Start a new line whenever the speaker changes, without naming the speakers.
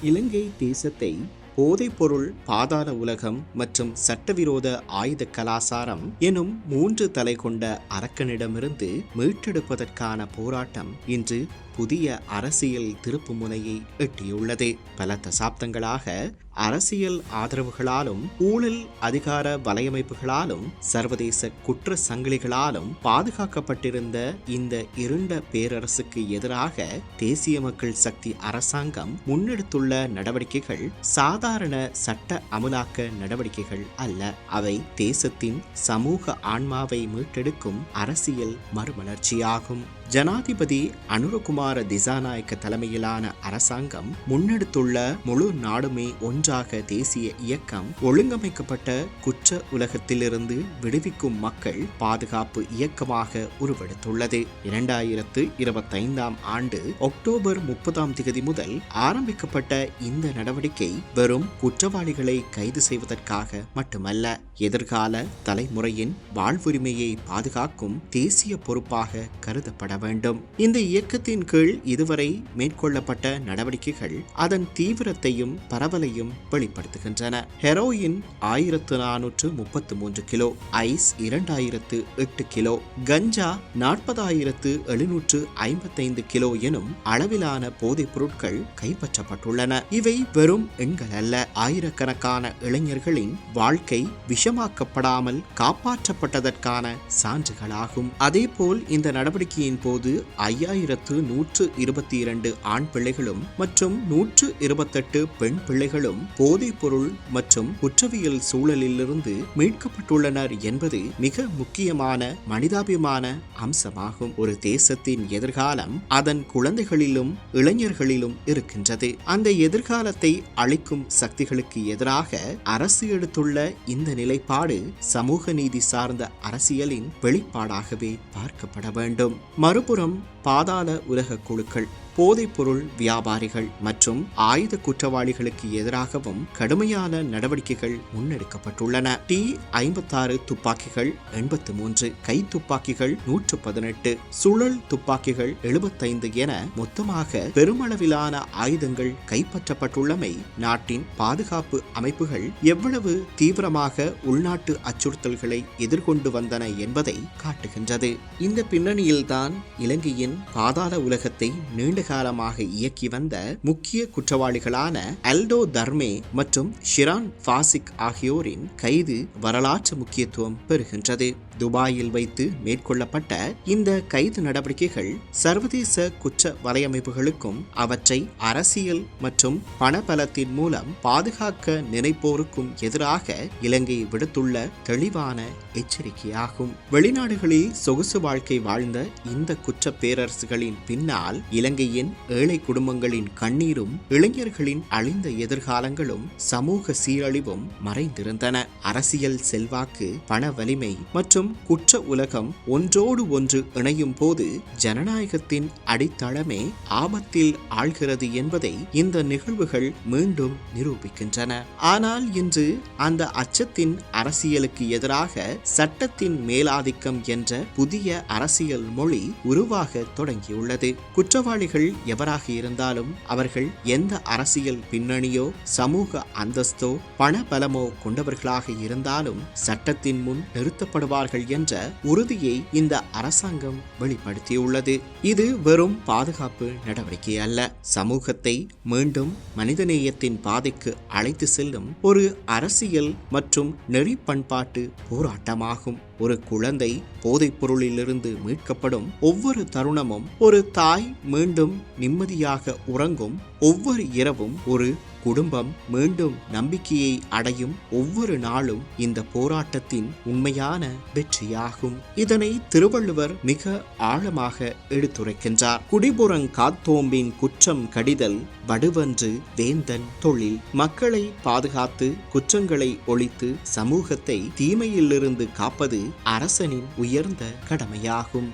இலங்கை தேசத்தை போதைப்பொருள், பாதாள உலகம் மற்றும் சட்டவிரோத ஆயுத கலாசாரம் எனும் 3 தலை கொண்ட அரக்கனிடமிருந்து மீட்டெடுப்பதற்கான போராட்டம் இன்று புதிய அரசியல் திருப்பு முனையை எட்டியுள்ளது. பல தசாப்தங்களாக அரசியல் ஆதரவுகளாலும் ஊழல் அதிகார வலையமைப்புகளாலும் சர்வதேச குற்ற சங்கிலிகளாலும் பாதுகாக்கப்பட்டிருந்த இந்த இருண்ட பேரரசுக்கு எதிராக தேசிய மக்கள் சக்தி அரசாங்கம் முன்னெடுத்துள்ள நடவடிக்கைகள் சாதாரண சட்ட அமலாக்க நடவடிக்கைகள் அல்ல. அவை தேசத்தின் சமூக ஆன்மாவை மீட்டெடுக்கும் அரசியல் மறுமலர்ச்சியாகும். ஜனாதிபதி அனுரகுமார திசாநாயக்க தலைமையிலான அரசாங்கம் முன்னெடுத்துள்ள முழு நாடுமே ஒன்றாக தேசிய இயக்கம் ஒழுங்கமைக்கப்பட்ட குற்ற உலகத்திலிருந்து விடுவிக்கும் மக்கள் பாதுகாப்பு இயக்கமாக உருவெடுத்துள்ளது. 2025 ஆண்டு அக்டோபர் 30 முதல் ஆரம்பிக்கப்பட்ட இந்த நடவடிக்கை வெறும் குற்றவாளிகளை கைது செய்வதற்காக மட்டுமல்ல, எதிர்கால தலைமுறையின் வாழ்வுரிமையை பாதுகாக்கும் தேசிய பொறுப்பாக கருதப்பட வேண்டும். இந்த இயக்கத்தின் கீழ் இதுவரை மேற்கொள்ளப்பட்ட நடவடிக்கைகள் அதன் தீவிரத்தையும் பரவலையும் வெளிப்படுத்துகின்றன. ஹெரோயின் 1433 கிலோ, ஐஸ் 2008 கிலோ, கஞ்சா 40,755 கிலோ எனும் அளவிலான போதைப் பொருட்கள் கைப்பற்றப்பட்டுள்ளன. இவை வெறும் எண்கள் அல்ல, ஆயிரக்கணக்கான இளைஞர்களின் வாழ்க்கை விஷமாக்கப்படாமல் காப்பாற்றப்பட்டதற்கான சான்றுகளாகும். அதேபோல் இந்த நடவடிக்கையின் போது 5122 ஆண் பிள்ளைகளும் மற்றும் 128 பெண் பிள்ளைகளும் போதைப் பொருள் மற்றும் குற்றவியல் சூழலிலிருந்து மீட்கப்பட்டுள்ளனர் என்பது மிக முக்கியமான மனிதாபிமான அம்சமாகும். ஒரு தேசத்தின் எதிர்காலம் அதன் குழந்தைகளிலும் இளைஞர்களிலும் இருக்கின்றது. அந்த எதிர்காலத்தை அளிக்கும் சக்திகளுக்கு எதிராக அரசு எடுத்துள்ள இந்த நிலைப்பாடு சமூக நீதி சார்ந்த அரசியலின் வெளிப்பாடாகவே பார்க்கப்பட வேண்டும். மறுபுறம் பாதாள உலக குழுக்கள் போதைப்பொருள் வியாபாரிகள் மற்றும் ஆயுத குற்றவாளிகளுக்கு எதிராகவும் கடுமையான நடவடிக்கைகள் முன்னெடுக்கப்பட்டுள்ளன. T-56 துப்பாக்கிகள் 83, கை துப்பாக்கிகள் 118, சுழல் துப்பாக்கிகள் 75 என மொத்தமாக பெருமளவிலான ஆயுதங்கள் கைப்பற்றப்பட்டுள்ளமை நாட்டின் பாதுகாப்பு அமைப்புகள் எவ்வளவு தீவிரமாக உள்நாட்டு அச்சுறுத்தல்களை எதிர்கொண்டு வந்தன என்பதை காட்டுகின்றது. இந்த பின்னணியில்தான் இலங்கையின் பாதாள உலகத்தை நீண்ட காலமாக இயக்கி வந்த முக்கிய குற்றவாளிகளான அல்டோ தர்மே மற்றும் ஷிரான் ஃபாசிக் ஆகியோரின் கைது வரலாற்று முக்கியத்துவம் பெறுகின்றது. துபாயில் வைத்து மேற்கொள்ளப்பட்ட இந்த கைது நடவடிக்கைகள் சர்வதேச குற்ற வலையமைப்புகளுக்கும் அவற்றை அரசியல் மற்றும் பணபலத்தின் மூலம் பாதுகாக்க நினைப்போருக்கும் எதிராக இலங்கை விடுத்துள்ள தெளிவான எச்சரிக்கையாகும். வெளிநாடுகளில் சொகுசு வாழ்க்கை வாழ்ந்த இந்த குற்ற பேரரசுகளின் பின்னால் இலங்கையின் ஏழை குடும்பங்களின் கண்ணீரும் இளைஞர்களின் அழிந்த எதிர்காலங்களும் சமூக சீரழிவும் மறைந்திருந்தன. அரசியல் செல்வாக்கு, பண வலிமை மற்றும் குற்ற உலகம் ஒன்றோடு ஒன்று இணையும் போது ஜனநாயகத்தின் அடித்தளமே ஆபத்தில் ஆழ்கிறது என்பதை இந்த நிகழ்வுகள் மீண்டும் நிரூபிக்கின்றன. ஆனால் இன்று அந்த அச்சத்தின் அரசியலுக்கு எதிராக சட்டத்தின் மேலாதிக்கம் என்ற புதிய அரசியல் மொழி உருவாக தொடங்கியுள்ளது. குற்றவாளிகள் எவராக இருந்தாலும் அவர்கள் எந்த அரசியல் பின்னணியோ சமூக அந்தஸ்தோ பண பலமோ கொண்டவர்களாக இருந்தாலும் சட்டத்தின் முன் நிறுத்தப்படுவார்கள் என்ற உறுதியை இந்த அரசாங்கம் வெளிப்படுத்தியுள்ளது. இது வெறும் பாதுகாப்பு நடவடிக்கை அல்ல, சமூகத்தை மீண்டும் மனிதநேயத்தின் பாதைக்கு அழைத்து செல்லும் ஒரு அரசியல் மற்றும் நெறி பண்பாட்டு போராட்டமாகும். ஒரு குழந்தை போதைப் பொருளிலிருந்து மீட்கப்படும் ஒவ்வொரு தருணமும், ஒரு தாய் மீண்டும் நிம்மதியாக உறங்கும் ஒவ்வொரு இரவும், ஒரு குடும்பம் மீண்டும் நம்பிக்கையை அடையும் ஒவ்வொரு நாளும் இந்த போராட்டத்தின் உண்மையான வெற்றியாகும். இதனை திருவள்ளுவர் மிக ஆழமாக எடுத்துரைக்கின்றார். குடிபுறங்காத்தோம்பின் குற்றம் கடிதல் வடுவன்று வேந்தன் தொழில். மக்களை பாதுகாத்து குற்றங்களை ஒழித்து சமூகத்தை தீமையிலிருந்து காப்பது அரசனின் உயர்ந்த கடமையாகும்.